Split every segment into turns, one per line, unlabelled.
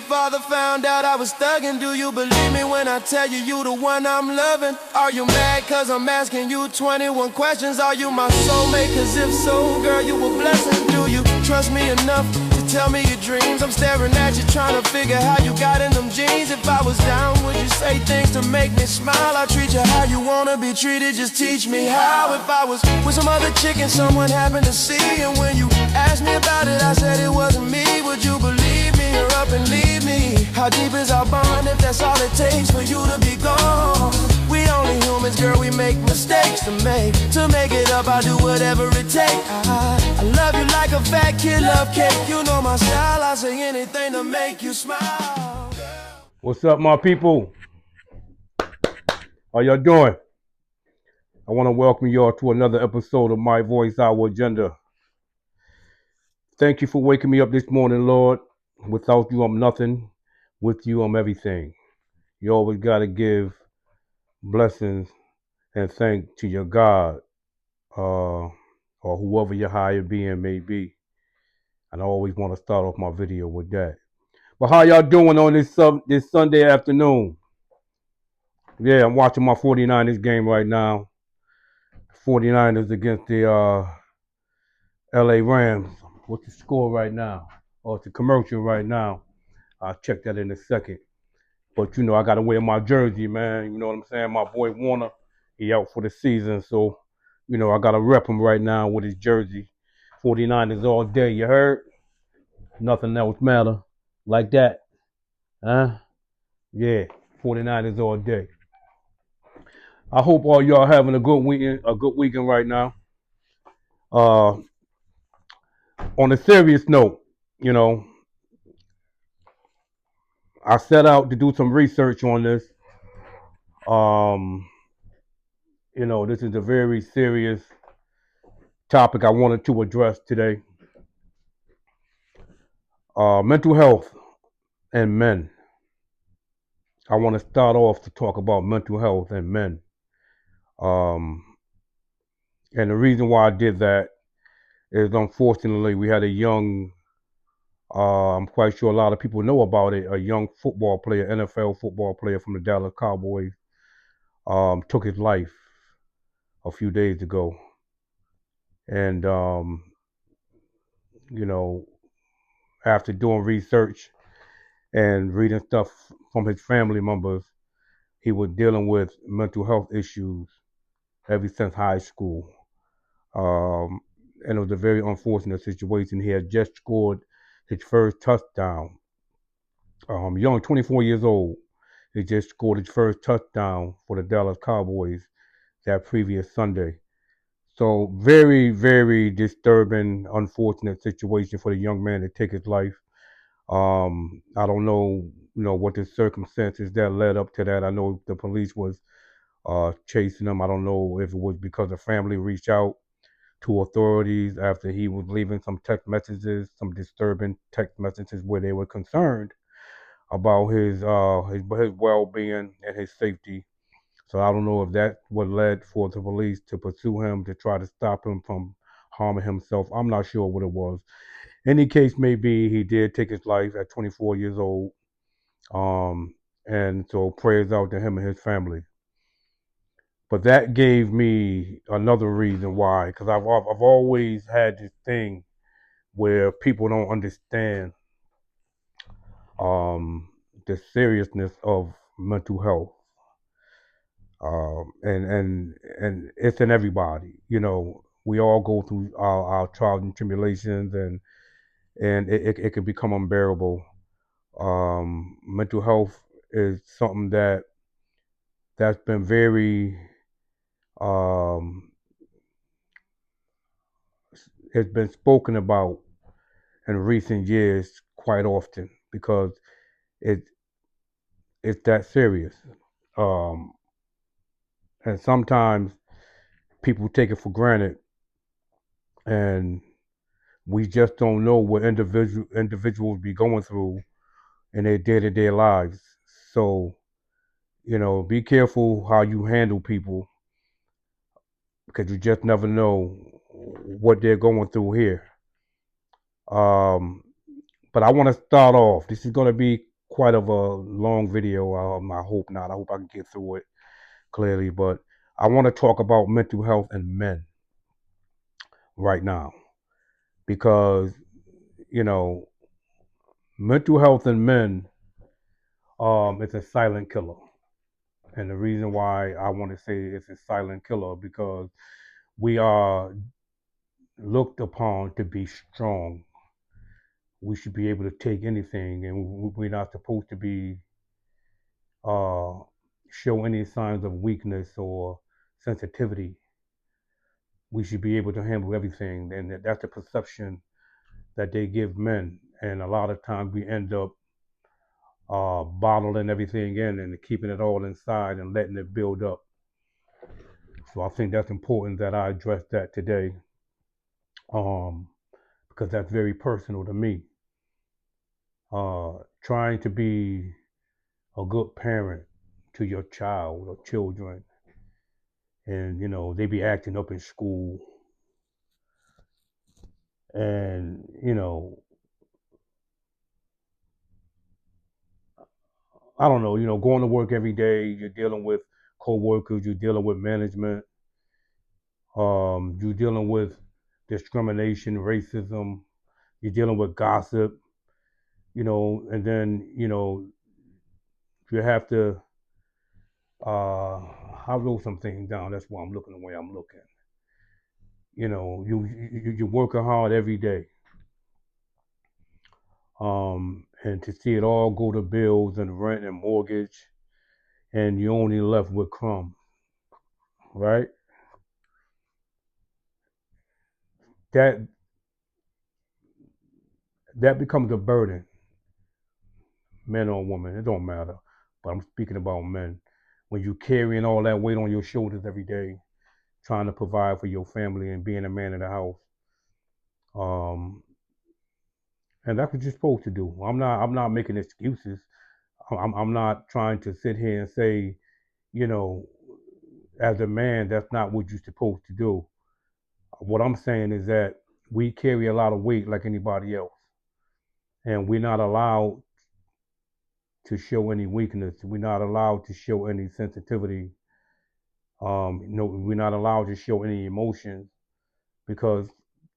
father found out I was thugging, do you believe me when I tell you you the one I'm loving? Are you mad cause I'm asking you 21 questions? Are you my soulmate? Cause if so, girl, you a blessing. Do you trust me enough to tell me your dreams? I'm staring at you trying to figure how you got in them jeans. If I was down, would you say things to make me smile? I treat you how you wanna be treated, just teach me how. If I was with some other chick and someone happened to see, and when you asked me about it, I said it wasn't me, would you believe me or up and leave me? How deep is our bond if that's all it takes for you to be gone? We only humans, girl, we make mistakes to make it up, I do whatever it takes. I love you like a fat kid love cake. You know my style, I say anything to make you smile.
What's up, my people? How y'all doing? I want to welcome y'all to another episode of My Voice, Our Agenda. Thank you for waking me up this morning, Lord. Without you, I'm nothing. With you, I'm everything. You always got to give blessings and thank to your God or whoever your higher being may be. And I always want to start off my video with that. But how y'all doing on this Sunday afternoon? Yeah, I'm watching my 49ers game right now. 49ers against the LA Rams. What's the score right now? Oh, it's a commercial right now. I'll check that in a second. But, I got to wear my jersey, man. You know what I'm saying? My boy Warner, he out for the season. So, I got to rep him right now with his jersey. 49ers all day, you heard? Nothing else matter. Like that. Huh? Yeah, 49ers all day. I hope all y'all having a good weekend right now. On a serious note, I set out to do some research on this. This is a very serious topic I wanted to address today. Mental health and men. I want to start off to talk about mental health and men. And the reason why I did that is unfortunately we had a young, I'm quite sure a lot of people know about it, a young football player, NFL football player from the Dallas Cowboys, took his life a few days ago. And, after doing research and reading stuff from his family members, he was dealing with mental health issues ever since high school. And it was a very unfortunate situation. He had just scored his first touchdown. Young, 24 years old. He just scored his first touchdown for the Dallas Cowboys that previous Sunday. So very, very disturbing, unfortunate situation for the young man to take his life. I don't know, what the circumstances that led up to that. I know the police was chasing him. I don't know if it was because the family reached out to authorities after he was leaving some text messages, some disturbing text messages where they were concerned about his well-being and his safety. So I don't know if that what led for the police to pursue him to try to stop him from harming himself. I'm not sure what it was. Any case may be, he did take his life at 24 years old. And so prayers out to him and his family. But that gave me another reason why, because I've always had this thing where people don't understand the seriousness of mental health, and it's in everybody. We all go through our trials and tribulations, and it can become unbearable. Mental health is something that's been very has been spoken about in recent years quite often because it it's that serious. Um, and sometimes people take it for granted, and we just don't know what individuals be going through in their day-to-day lives. So, be careful how you handle people because you just never know what they're going through here. But I want to start off. This is going to be quite of a long video. I hope not. I hope I can get through it clearly. But I want to talk about mental health in men right now because, you know, mental health in men is a silent killer. And the reason why I want to say it's a silent killer because we are looked upon to be strong. We should be able to take anything, and we're not supposed to be uh, show any signs of weakness or sensitivity. We should be able to handle everything, and that's the perception that they give men. And a lot of times we end up bottling everything in and keeping it all inside and letting it build up. So I think that's important that I address that today, um, because that's very personal to me. Trying to be a good parent to your child or children, and they be acting up in school, and I don't know, going to work every day, you're dealing with coworkers, you're dealing with management, you're dealing with discrimination, racism, you're dealing with gossip, and then you have to. I wrote some things down. That's why I'm looking the way I'm looking. You're working hard every day, and to see it all go to bills and rent and mortgage, and you're only left with crumbs, right? That that becomes a burden, men or women. It don't matter. But I'm speaking about men. When you're carrying all that weight on your shoulders every day, trying to provide for your family and being a man in the house, um, and that's what you're supposed to do. I'm not making excuses. I'm not trying to sit here and say, you know, as a man, that's not what you're supposed to do. What I'm saying is that we carry a lot of weight like anybody else, and we're not allowed to show any weakness. We're not allowed to show any sensitivity. We're not allowed to show any emotions because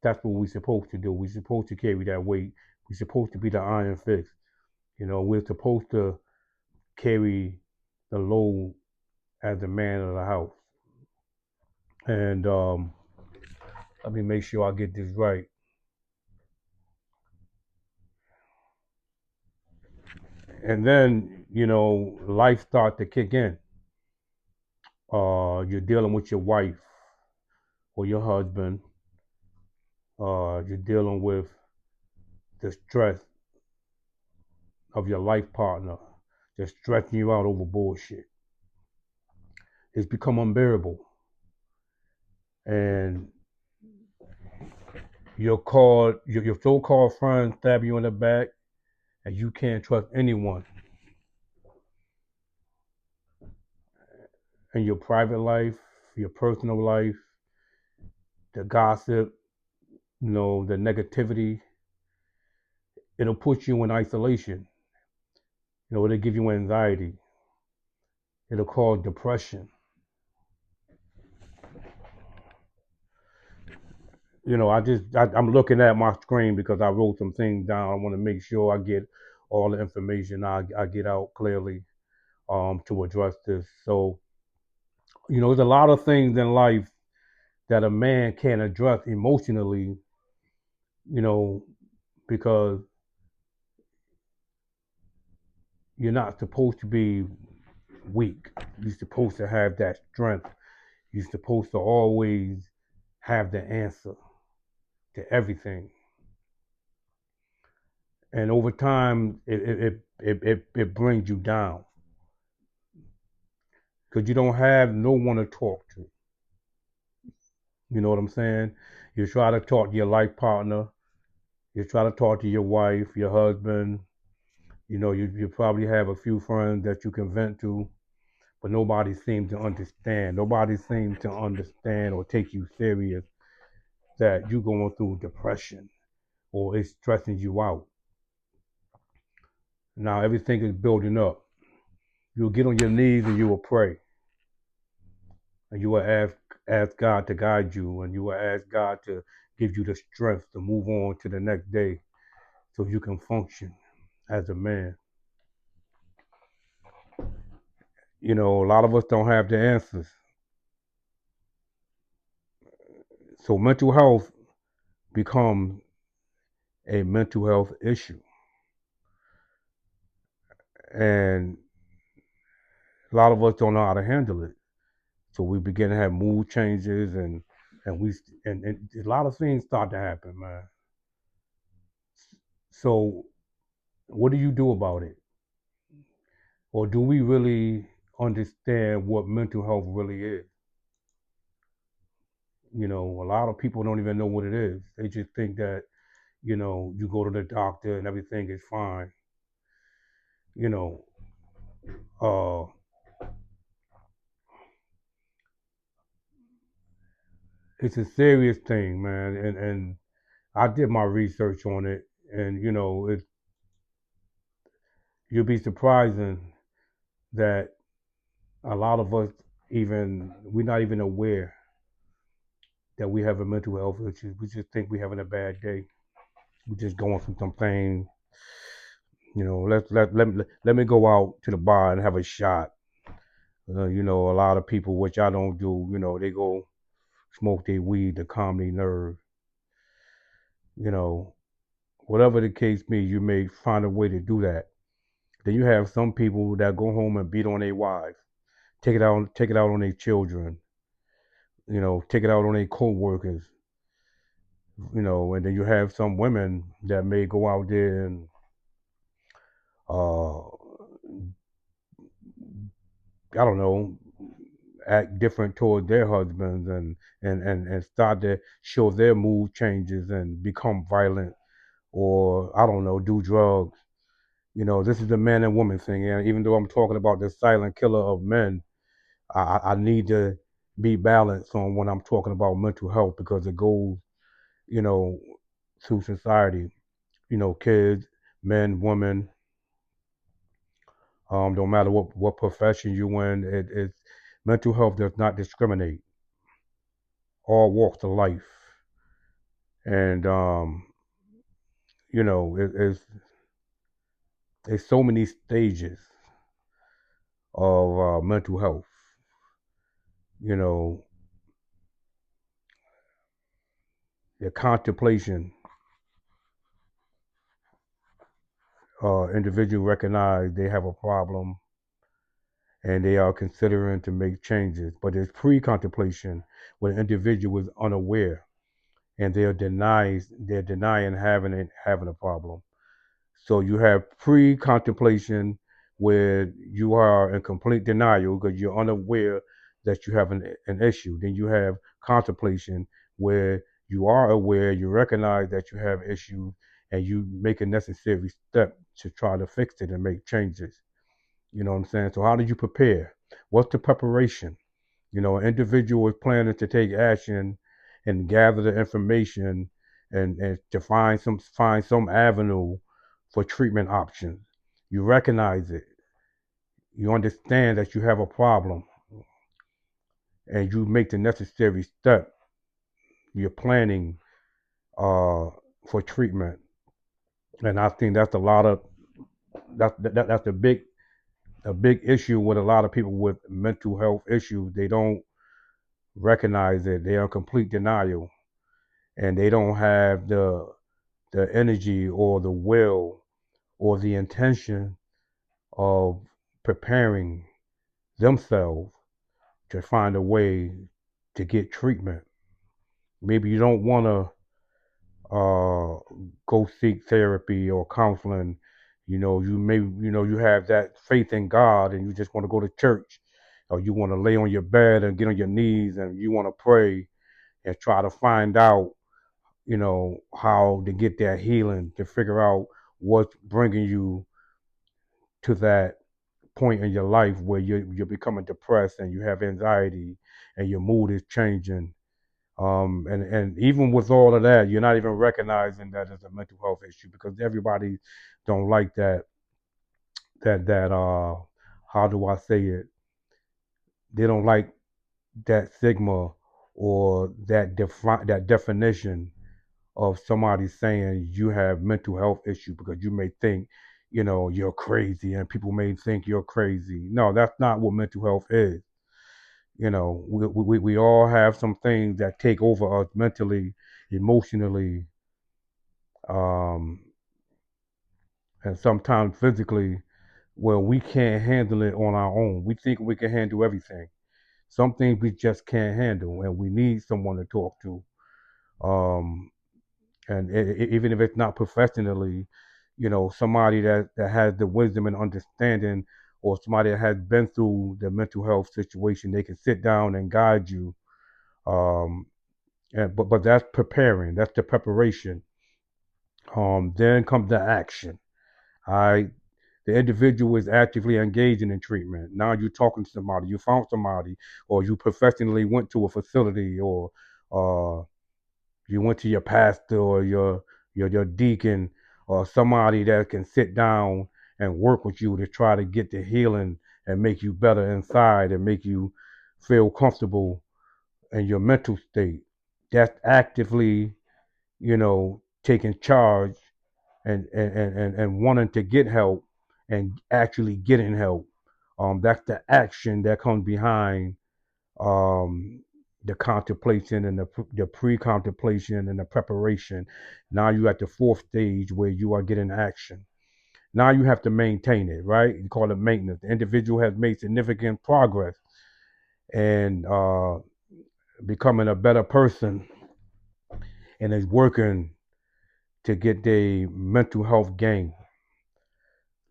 that's what we're supposed to do. We're supposed to carry that weight. We're supposed to be the iron fist. We're supposed to carry the load as the man of the house. And let me make sure I get this right. And then, life start to kick in. You're dealing with your wife or your husband. You're dealing with the stress of your life partner. They're stretching you out over bullshit. It's become unbearable. And your so-called friends stab you in the back, and you can't trust anyone in your private life, your personal life, the gossip, the negativity. It'll put you in isolation. It'll give you anxiety. It'll cause depression. I'm looking at my screen because I wrote some things down. I want to make sure I get all the information I get out clearly to address this. So, there's a lot of things in life that a man can't address emotionally, you know, because you're not supposed to be weak. You're supposed to have that strength. You're supposed to always have the answer to everything. And over time, it brings you down because you don't have no one to talk to. You know what I'm saying? You try to talk to your life partner. You try to talk to your wife, your husband. You probably have a few friends that you can vent to, but nobody seems to understand. Nobody seems to understand or take you serious that you're going through depression or it's stressing you out. Now everything is building up. You'll get on your knees and you will pray. And you will ask God to guide you, and you will ask God to give you the strength to move on to the next day so you can function as a man. You know, a lot of us don't have the answers. So mental health becomes a mental health issue. And a lot of us don't know how to handle it. So we begin to have mood changes and we and a lot of things start to happen, man. So what do you do about it? Or do we really understand what mental health really is? You know, a lot of people don't even know what it is. They just think that, you know, you go to the doctor and everything is fine. You know, uh, it's a serious thing, man. And I did my research on it, and you know, you'll be surprising that a lot of us even we're not even aware that we have a mental health issue. We just think we're having a bad day. We're just going through some pain. You know, let me go out to the bar and have a shot. You know, a lot of people, which I don't do, you know, they go smoke their weed to calm their nerves. You know, whatever the case may, you may find a way to do that. Then you have some people that go home and beat on their wives, take it out on their children. You know, take it out on their co-workers. You know, and then you have some women that may go out there and uh, I don't know, act different toward their husbands and start to show their mood changes and become violent or I don't know, do drugs. You know, this is the man and woman thing. And even though I'm talking about the silent killer of men, I need to be balanced on when I'm talking about mental health because it goes, you know, through society. You know, kids, men, women, no matter what profession you in, it's mental health does not discriminate. All walks of life, and you know, it's so many stages of mental health. You know, the contemplation, individual recognize they have a problem and they are considering to make changes. But there's pre-contemplation where the individual is unaware and they're denying having a problem. So you have pre-contemplation where you are in complete denial because you're unaware that you have an issue. Then you have contemplation where you are aware, you recognize that you have issues, and you make a necessary step to try to fix it and make changes. You know what I'm saying? So how do you prepare? What's the preparation? You know, an individual is planning to take action and gather the information and to find some avenue for treatment options. You recognize it. You understand that you have a problem and you make the necessary step. You're planning for treatment. And I think that's a lot of that's a big issue with a lot of people with mental health issues. They don't recognize it. They are in complete denial and they don't have the energy or the will or the intention of preparing themselves to find a way to get treatment. Maybe you don't want to go seek therapy or counseling. You know, you have that faith in God and you just want to go to church or you want to lay on your bed and get on your knees and you want to pray and try to find out, you know, how to get that healing, to figure out what's bringing you to that point in your life where you're becoming depressed and you have anxiety and your mood is changing. And even with all of that, you're not even recognizing that it's a mental health issue because everybody don't like that. that how do I say it? They don't like that stigma or that definition of somebody saying you have mental health issue because you may think, you're crazy and people may think you're crazy. No, that's not what mental health is. We all have some things that take over us mentally, emotionally, um, and sometimes physically, where we can't handle it on our own. We think we can handle everything. Some things we just can't handle, and we need someone to talk to. Um, and even if it's not professionally, somebody that has the wisdom and understanding, or somebody that has been through the mental health situation, they can sit down and guide you. Um, but that's preparing. That's the preparation. Then comes the action. I The individual is actively engaging in treatment. Now you're talking to somebody, you found somebody, or you professionally went to a facility, or uh, you went to your pastor or your deacon, or somebody that can sit down and work with you to try to get the healing and make you better inside and make you feel comfortable in your mental state. That's actively, taking charge and wanting to get help and actually getting help. That's the action that comes behind um, the contemplation and the pre-contemplation and the preparation. Now you're at the fourth stage where you are getting action. Now you have to maintain it, right? You call it maintenance. The individual has made significant progress and becoming a better person and is working to get their mental health gain.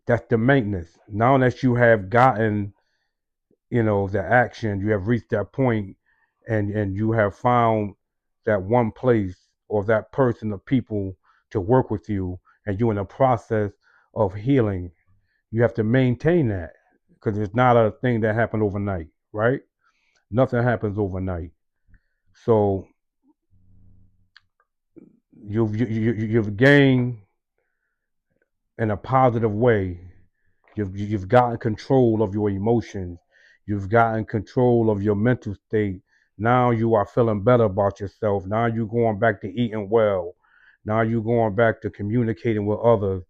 That's the maintenance. Now that you have gotten, the action, you have reached that point and you have found that one place or that person of people to work with you and you're in the process of healing. You have to maintain that because it's not a thing that happened overnight, right? Nothing happens overnight. So you've gained in a positive way. You've gotten control of your emotions. You've gotten control of your mental state. Now you are feeling better about yourself. Now you're going back to eating well. Now you're going back to communicating with others.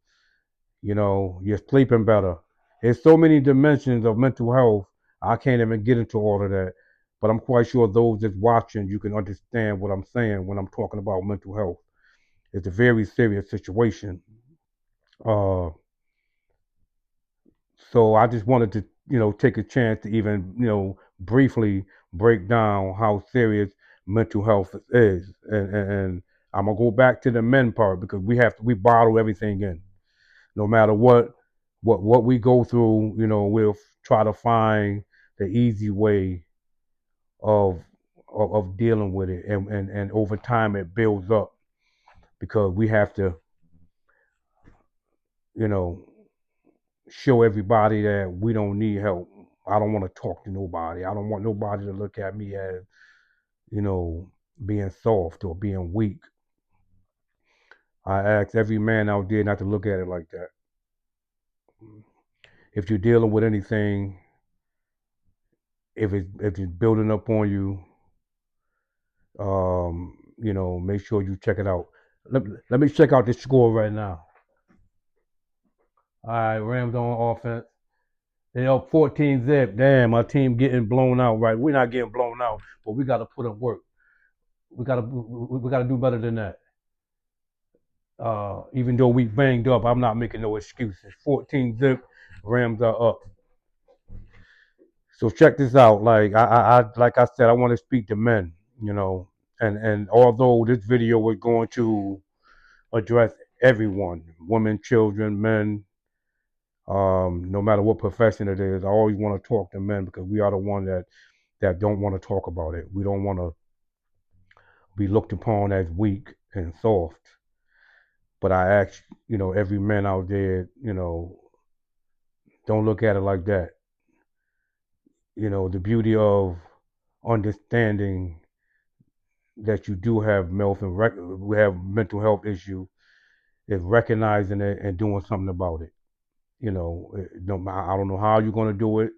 You're sleeping better. There's so many dimensions of mental health. I can't even get into all of that. But I'm quite sure those that's watching, you can understand what I'm saying when I'm talking about mental health. It's a very serious situation. Uh, So I just wanted to, take a chance to even, briefly break down how serious mental health is. And I'm gonna go back to the men part because we bottle everything in. No matter what we go through, we'll try to find the easy way of of dealing with it. And over time it builds up because we have to, you know, show everybody that we don't need help. I don't want to talk to nobody. I don't want nobody to look at me as, you know, being soft or being weak. I ask every man out there not to look at it like that. If you're dealing with anything, if it's building up on you, make sure you check it out. Let me check out the score right now. All right, Rams on offense. They up 14 zip. Damn, my team getting blown out. Right, we're not getting blown out, but we got to put in work. We gotta do better than that. Even though we banged up, I'm not making no excuses. 14 zip, Rams are up. So check this out. Like I said, I want to speak to men. You know, and although this video was going to address everyone, women, children, men, no matter what profession it is, I always want to talk to men because we are the one that don't want to talk about it. We don't want to be looked upon as weak and soft. But I ask, every man out there, don't look at it like that. The beauty of understanding that you do have we have mental health issue is recognizing it and doing something about it. I don't know how you're going to do it.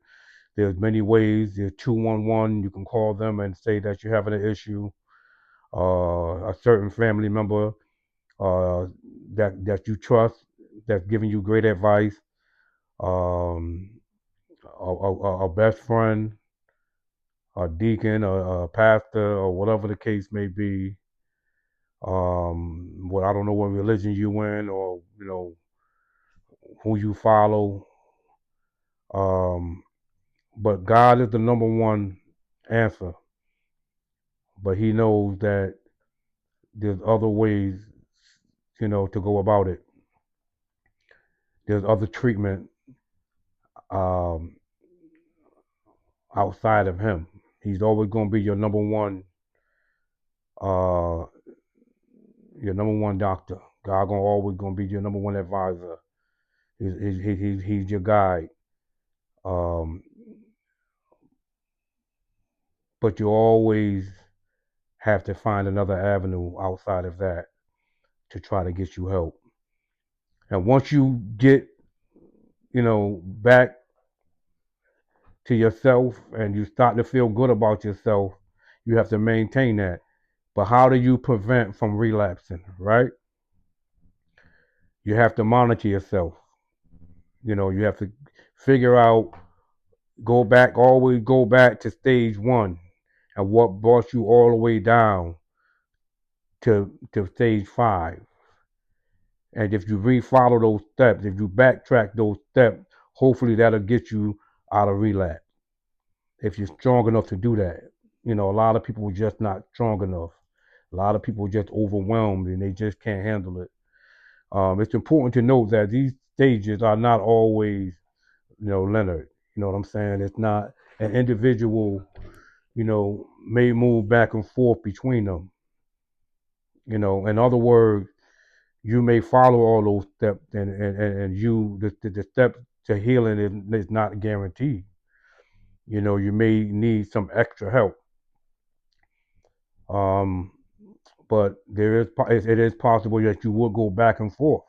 There's many ways. There's 211. You can call them and say that you're having an issue. A certain family member uh, that you trust that's giving you great advice. Um, a best friend, a deacon, a pastor, or whatever the case may be. Well, I don't know what religion you in, or who you follow. Um, but God is the number one answer. But He knows that there's other ways, to go about it. There's other treatment um, outside of Him. He's always going to be uh, your number one doctor. God always going to be your number one advisor. He's your guide. Um, but you always have to find another avenue outside of that to try to get you help. And once you get, back to yourself and you start to feel good about yourself, you have to maintain that. But how do you prevent from relapsing, right? You have to monitor yourself. You have to figure out, always go back to stage one and what brought you all the way down to stage five. And if you follow those steps, if you backtrack those steps, hopefully that'll get you out of relapse. If you're strong enough to do that. A lot of people are just not strong enough. A lot of people are just overwhelmed and they just can't handle it. It's important to note that these stages are not always, linear. You know what I'm saying? It's not an individual, may move back and forth between them. In other words, you may follow all those steps and the steps to healing is not guaranteed. You may need some extra help. Um, but it is possible that you will go back and forth.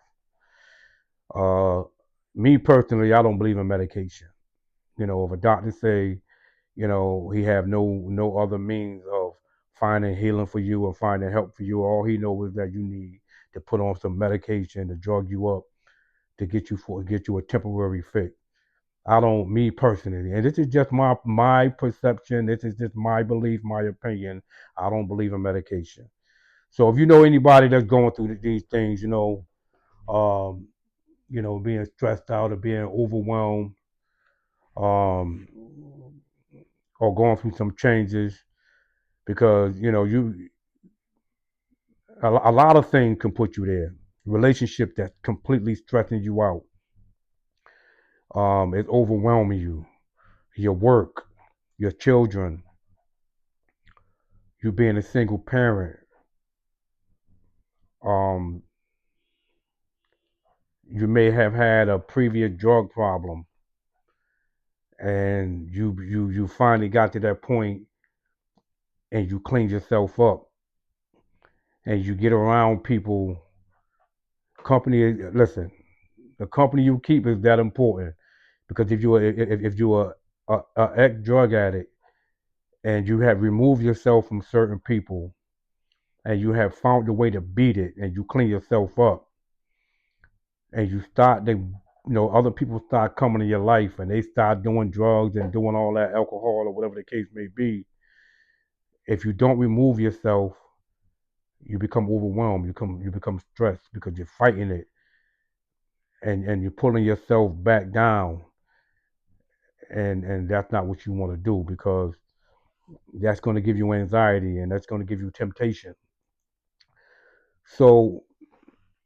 Uh, Me personally, I don't believe in medication. If a doctor say, he have no other means of finding healing for you or finding help for you, all he knows is that you need to put on some medication to drug you up to get you a temporary fix. Me personally, and this is just my perception. This is just my belief, my opinion. I don't believe in medication. So if you know anybody that's going through these things, um, being stressed out or being overwhelmed, um, or going through some changes, because a lot of things can put you there. Relationship that's completely stressing you out, it's overwhelming you. Your work, your children, you being a single parent, um, you may have had a previous drug problem, and you finally got to that point, and you clean yourself up, and you get around people. Company, listen, the company you keep is that important, because if you're a ex drug addict and you have removed yourself from certain people and you have found a way to beat it and you clean yourself up and other people start coming to your life and they start doing drugs and doing all that alcohol or whatever the case may be. If you don't remove yourself, you become overwhelmed. You become stressed because you're fighting it, and you're pulling yourself back down, and that's not what you want to do, because that's going to give you anxiety and that's going to give you temptation. So,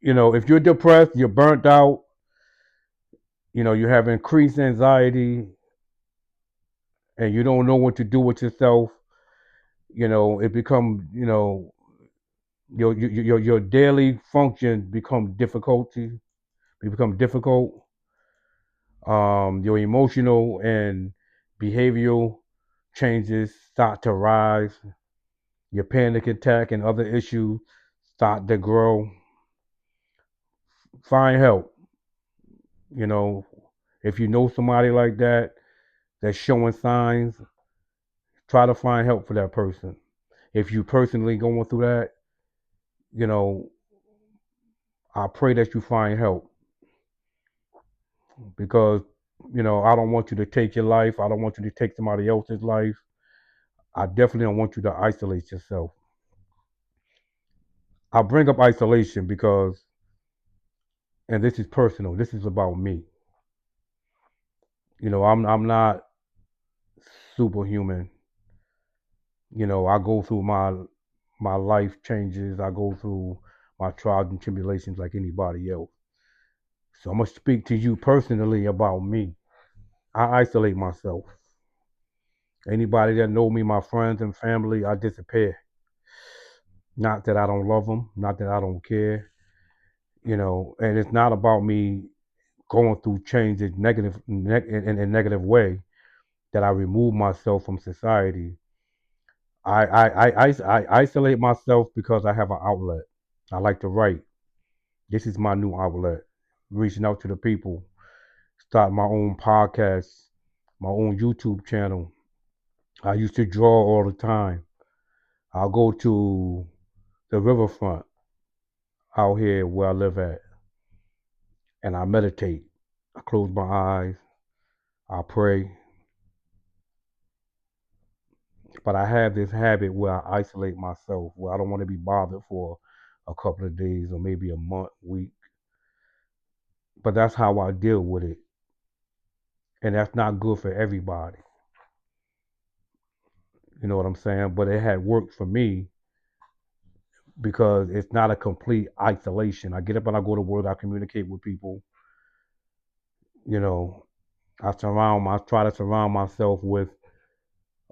if you're depressed, you're burnt out, you have increased anxiety and you don't know what to do with yourself, it becomes, your daily functions become difficult. Your emotional and behavioral changes start to rise. Your panic attack and other issues start to grow. Find help. You know, if you know somebody like that that's showing signs, try to find help for that person. If you personally going through that, you know, I pray that you find help because, I don't want you to take your life. I don't want you to take somebody else's life. I definitely don't want you to isolate yourself. I bring up isolation because, and this is personal, this is about me. I'm not superhuman. I go through my life changes. I go through my trials and tribulations like anybody else. So I'm gonna speak to you personally about me. I isolate myself. Anybody that know me, my friends and family, I disappear. Not that I don't love them, not that I don't care, and it's not about me going through changes in a negative way that I remove myself from society. I isolate myself because I have an outlet. I like to write. This is my new outlet. Reaching out to the people, start my own podcast, my own YouTube channel. I used to draw all the time. I'll go to the riverfront out here where I live at, and I meditate. I close my eyes. I pray. But I have this habit where I isolate myself, where I don't want to be bothered for a couple of days or maybe a month, week. But that's how I deal with it. And that's not good for everybody. You know what I'm saying? But it had worked for me because it's not a complete isolation. I get up and I go to work, I communicate with people, you know, I try to surround myself with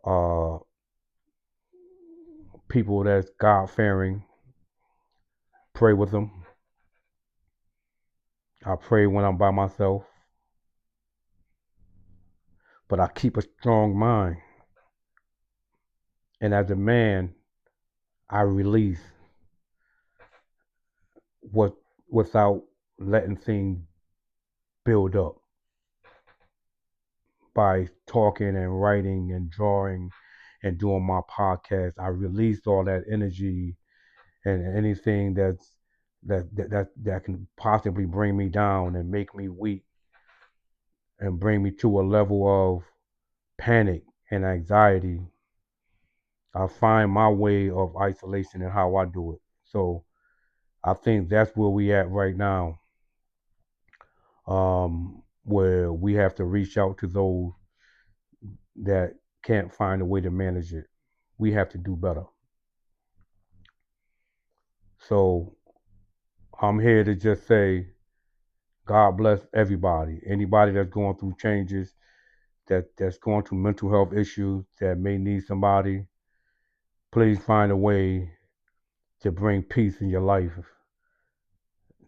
uh people that's God fearing, pray with them. I pray when I'm by myself, but I keep a strong mind. And as a man, I release what without letting things build up by talking and writing and drawing and doing my podcast. I released all that energy and anything that can possibly bring me down and make me weak and bring me to a level of panic and anxiety. I find my way of isolation and how I do it. So I think that's where we at right now, where we have to reach out to those that can't find a way to manage it. We have to do better. So I'm here to just say, God bless everybody. Anybody that's going through changes, that's going through mental health issues, that may need somebody, please find a way to bring peace in your life.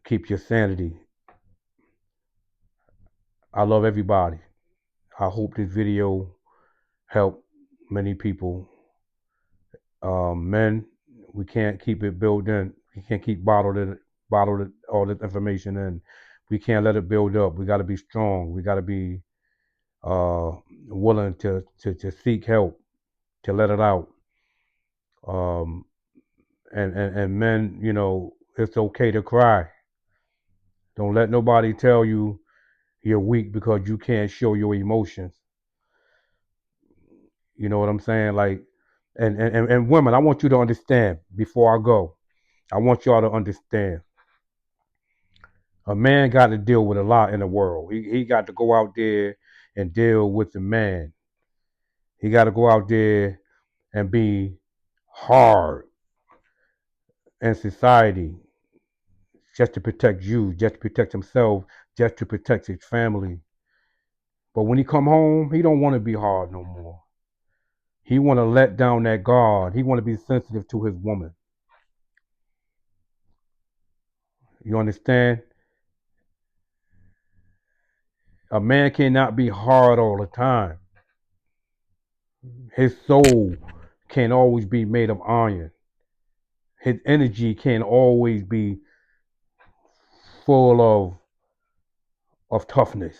Keep your sanity. I love everybody. I hope this video helped many people. Men, we can't keep it built in. We can't keep bottled it, all this information in. We can't let it build up. We got to be strong. We got to be uh, willing to seek help, to let it out. Um, and men, it's okay to cry. Don't let nobody tell you you're weak because you can't show your emotions. You know what I'm saying? Like, and women, I want you to understand before I go. I want y'all to understand. A man got to deal with a lot in the world. He got to go out there and deal with the man. He got to go out there and be hard in society just to protect you, just to protect himself, just to protect his family. But when he come home, he don't want to be hard no more. He want to let down that guard. He want to be sensitive to his woman. You understand? A man cannot be hard all the time. His soul can't always be made of iron. His energy can't always be full of of toughness.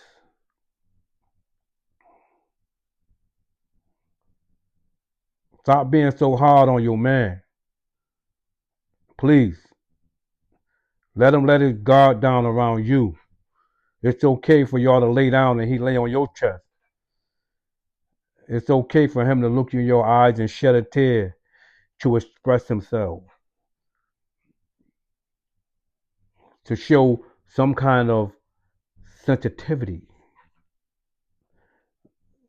Stop being so hard on your man. Please. Let him let his guard down around you. It's okay for y'all to lay down and he lay on your chest. It's okay for him to look you in your eyes and shed a tear to express himself, to show some kind of sensitivity.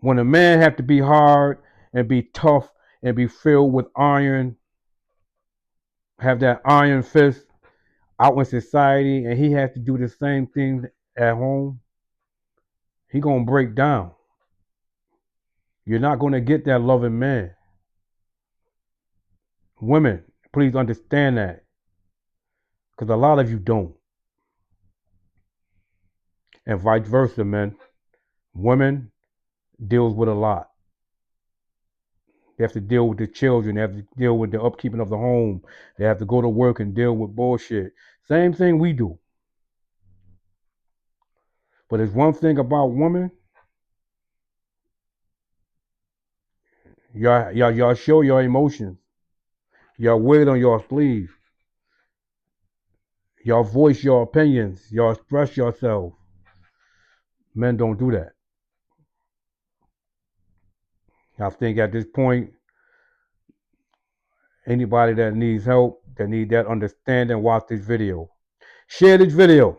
When a man have to be hard and be tough and be filled with iron, have that iron fist out in society, and he has to do the same thing at home, he gonna break down. You're not gonna get that loving man. Women, please understand that, because a lot of you don't, and vice versa, men. Women deals with a lot. They have to deal with the children. They have to deal with the upkeeping of the home. They have to go to work and deal with bullshit. Same thing we do. But there's one thing about women. Y'all show your emotions. Y'all wear it on your sleeve. Y'all voice your opinions. Y'all express yourself. Men don't do that. I think at this point, anybody that needs help, that need that understanding, watch this video. Share this video.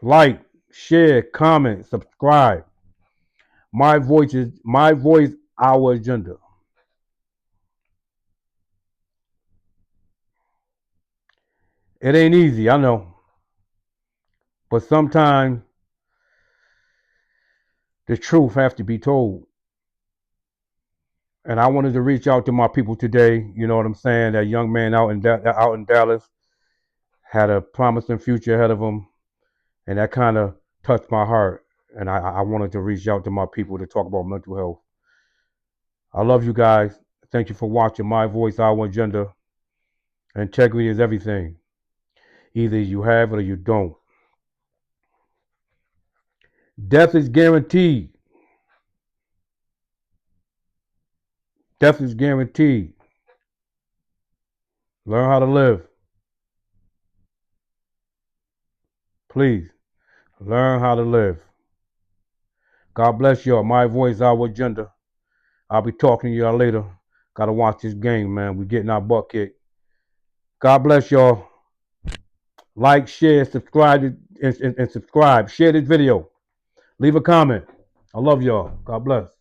Like, share, comment, subscribe. My voice, our agenda. It ain't easy, I know. But sometimes the truth has to be told. And I wanted to reach out to my people today. You know what I'm saying? That young man out in Dallas had a promising future ahead of him, and that kind of touched my heart. And I wanted to reach out to my people to talk about mental health. I love you guys. Thank you for watching My Voice, Our Agenda. Integrity is everything. Either you have it or you don't. Death is guaranteed. Death is guaranteed. Learn how to live. Please, learn how to live. God bless y'all. My voice, our agenda. I'll be talking to y'all later. Gotta watch this game, man. We're getting our butt kicked. God bless y'all. Like, share, subscribe, and subscribe. Share this video. Leave a comment. I love y'all. God bless.